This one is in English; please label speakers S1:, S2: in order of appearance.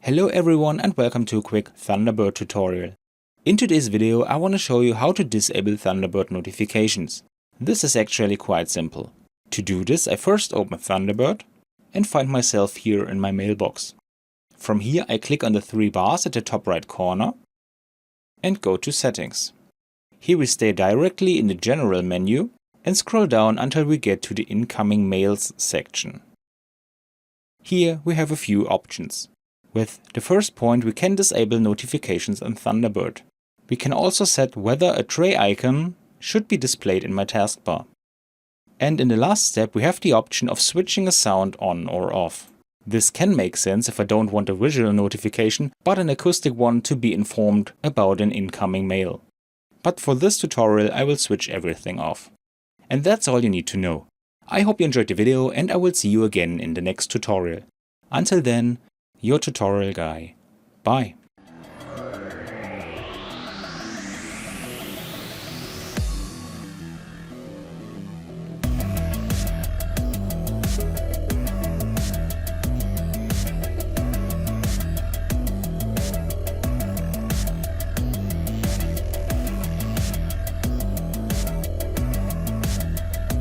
S1: Hello everyone and welcome to a quick Thunderbird tutorial. In today's video I want to show you how to disable Thunderbird notifications. This is actually quite simple. To do this I first open Thunderbird and find myself here in my mailbox. From here I click on the three bars at the top right corner and go to Settings. Here we stay directly in the General menu and scroll down until we get to the Incoming Mails section. Here we have a few options. With the first point we can disable notifications on Thunderbird. We can also set whether a tray icon should be displayed in my taskbar. And in the last step we have the option of switching a sound on or off. This can make sense if I don't want a visual notification, but an acoustic one to be informed about an incoming mail. But for this tutorial I will switch everything off. And that's all you need to know. I hope you enjoyed the video and I will see you again in the next tutorial. Until then, your tutorial guy. Bye.